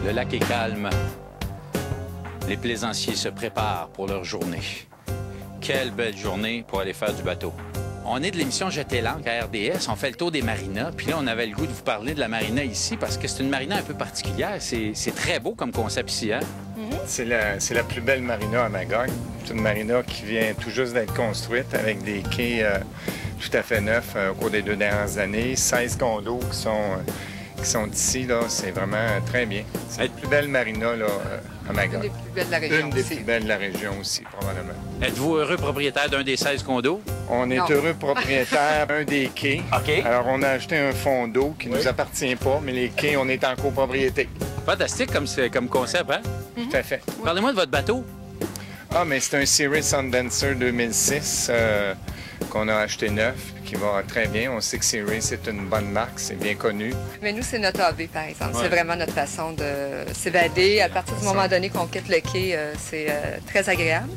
Le lac est calme. Les plaisanciers se préparent pour leur journée. Quelle belle journée pour aller faire du bateau. On est de l'émission Jetez l'ancre à RDS. On fait le tour des marinas. Puis là, on avait le goût de vous parler de la marina ici parce que c'est une marina un peu particulière. C'est très beau comme concept ici, hein? C'est la plus belle marina à Magog. C'est une marina qui vient tout juste d'être construite avec des quais tout à fait neufs au cours des 2 dernières années. 16 condos qui sont ici. C'est vraiment très bien. C'est la plus belle marina là, à Magog. Une des plus belles de la région. Une des plus belles de la région aussi, probablement. Êtes-vous heureux propriétaire d'un des 16 condos? On est heureux propriétaire d'un des quais. OK. Alors, on a acheté un fond d'eau qui ne nous appartient pas, mais les quais, on est en copropriété. Fantastique comme concept, hein? Tout à fait. Parlez-moi de votre bateau. Ah, mais c'est un Cirrus Sundancer 2006 qu'on a acheté neuf, qui va très bien. On sait que Cirrus est une bonne marque, c'est bien connu. Mais nous, c'est notre hobby, par exemple. Ouais. C'est vraiment notre façon de s'évader. À partir du moment donné qu'on quitte le quai, c'est très agréable.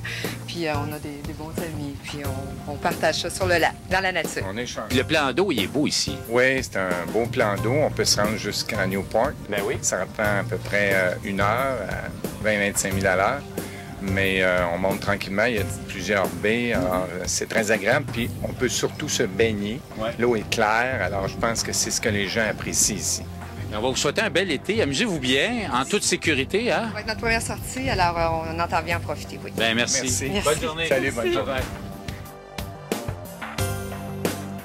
Puis on a des bons amis, puis on partage ça sur le lac, dans la nature. On échange. Puis le plan d'eau, il est beau ici. Oui, c'est un beau plan d'eau. On peut se rendre jusqu'à Newport. Ben oui. Ça prend à peu près 1 heure à 20-25 000 à l'heure. Mais on monte tranquillement. Il y a plusieurs baies. Alors, c'est très agréable. Puis on peut surtout se baigner. Ouais. L'eau est claire. Alors, je pense que c'est ce que les gens apprécient ici. On va vous souhaiter un bel été. Amusez-vous bien, en toute sécurité, hein? Ça va être notre première sortie, alors on entend bien en profiter, oui. Ben merci. Merci. Bonne journée. Salut, bonne journée.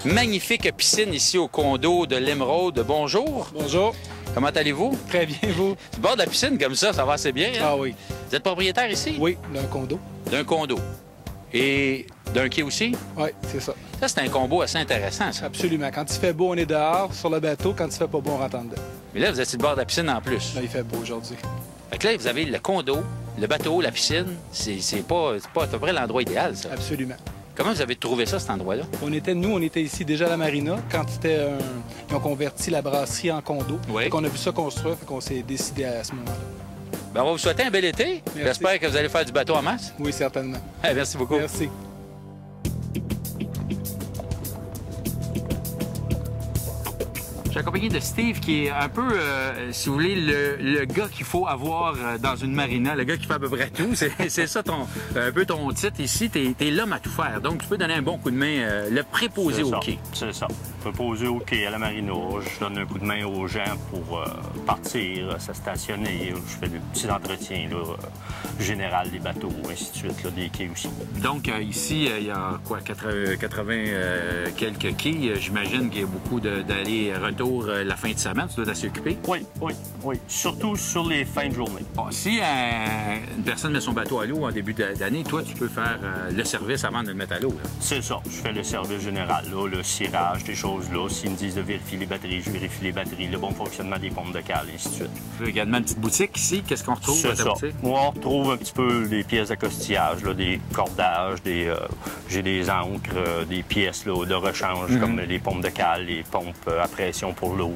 Magnifique piscine ici au condo de l'Émeraude. Bonjour. Bonjour. Comment allez-vous? Très bien, vous? Du bord de la piscine comme ça va assez bien, hein? Ah oui. Vous êtes propriétaire ici? Oui, d'un condo. D'un condo. Et d'un quai aussi? Oui, c'est ça. Ça, c'est un combo assez intéressant, ça. Absolument. Quand il fait beau, on est dehors, sur le bateau. Quand il fait pas beau, on rentre en dedans. Mais là, vous êtes sur le bord de la piscine en plus. Là, il fait beau aujourd'hui. Fait que là, vous avez le condo, le bateau, la piscine. C'est pas à peu près l'endroit idéal, ça. Absolument. Comment vous avez trouvé ça, cet endroit-là? On était ici déjà à la marina quand ils ont converti la brasserie en condo. Oui. On a vu ça construire, fait qu'on s'est décidé à ce moment-là. Ben, on va vous souhaiter un bel été. Merci. J'espère que vous allez faire du bateau en masse. Oui, certainement. Hey, merci beaucoup. Merci. Je suis accompagné de Steve, qui est un peu, si vous voulez, le gars qu'il faut avoir dans une marina, le gars qui fait à peu près tout. C'est ça un peu ton titre ici. T'es l'homme à tout faire. Donc, tu peux donner un bon coup de main, le préposé au quai. C'est ça. Préposé au quai à la marina. Je donne un coup de main aux gens pour partir, se stationner. Je fais des petits entretiens là, général des bateaux, ainsi de suite, là, des quais aussi. Donc, ici, il y a quoi, 80 quelques quais. J'imagine qu'il y a beaucoup d'allers-retours la fin de semaine. Tu dois t'assez occupé. Oui. Surtout sur les fins de journée. Bon, si une personne met son bateau à l'eau en début d'année, toi, tu peux faire le service avant de le mettre à l'eau. Là. C'est ça. Je fais le service général, là, le cirage, des choses-là. S'ils me disent de vérifier les batteries, je vérifie les batteries, le bon fonctionnement des pompes de cale, et ainsi de suite. Il y a également une petite boutique ici. Qu'est-ce qu'on retrouve à ta boutique? Moi, on retrouve un petit peu des pièces d'accostillage, là, des cordages, j'ai des ancres, des pièces là, de rechange, comme les pompes de cale, les pompes à pression pour l'eau,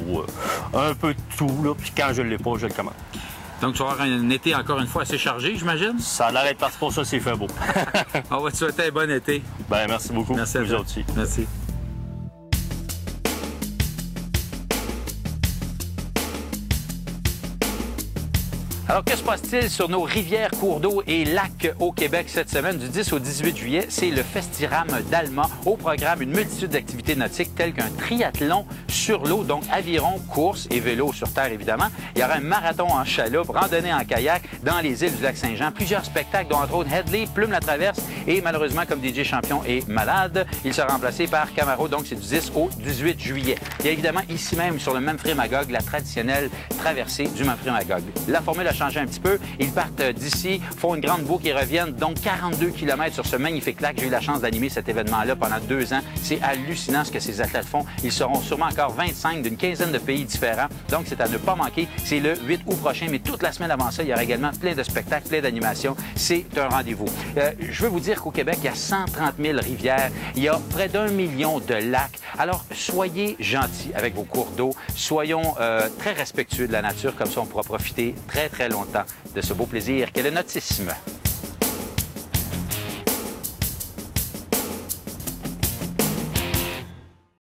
un peu de tout, là. Puis quand je ne l'ai pas, je le commande. Donc, tu vas avoir un été, encore une fois, assez chargé, j'imagine? Ça l'arrête parce que pour ça, c'est fait beau. On va te souhaiter un bon été. Ben merci beaucoup. Merci à vous toi. aussi. Merci. Alors, que se passe-t-il sur nos rivières, cours d'eau et lacs au Québec cette semaine du 10 au 18 juillet? C'est le Festiram d'Alma. Au programme, une multitude d'activités nautiques telles qu'un triathlon sur l'eau, donc aviron, course et vélo sur terre, évidemment. Il y aura un marathon en chaloupe, randonnée en kayak dans les îles du Lac-Saint-Jean. Plusieurs spectacles, dont entre autres Headley, Plume la Traverse et malheureusement, comme DJ Champion est malade, il sera remplacé par Camaro, donc c'est du 10 au 18 juillet. Il y a évidemment ici même, sur le Memphrey Magog, la traditionnelle traversée du Memphrey Magog. La formule a changé un petit peu. Ils partent d'ici, font une grande boucle et reviennent. Donc, 42 km sur ce magnifique lac. J'ai eu la chance d'animer cet événement-là pendant 2 ans. C'est hallucinant ce que ces athlètes font. Ils seront sûrement encore 25 d'une quinzaine de pays différents. Donc, c'est à ne pas manquer. C'est le 8 août prochain, mais toute la semaine avant ça, il y aura également plein de spectacles, plein d'animations. C'est un rendez-vous. Je veux vous dire qu'au Québec, il y a 130 000 rivières. Il y a près d'1 million de lacs. Alors, soyez gentils avec vos cours d'eau. Soyons très respectueux de la nature. Comme ça, on pourra profiter très, très longtemps de ce beau plaisir qu'est le nautisme.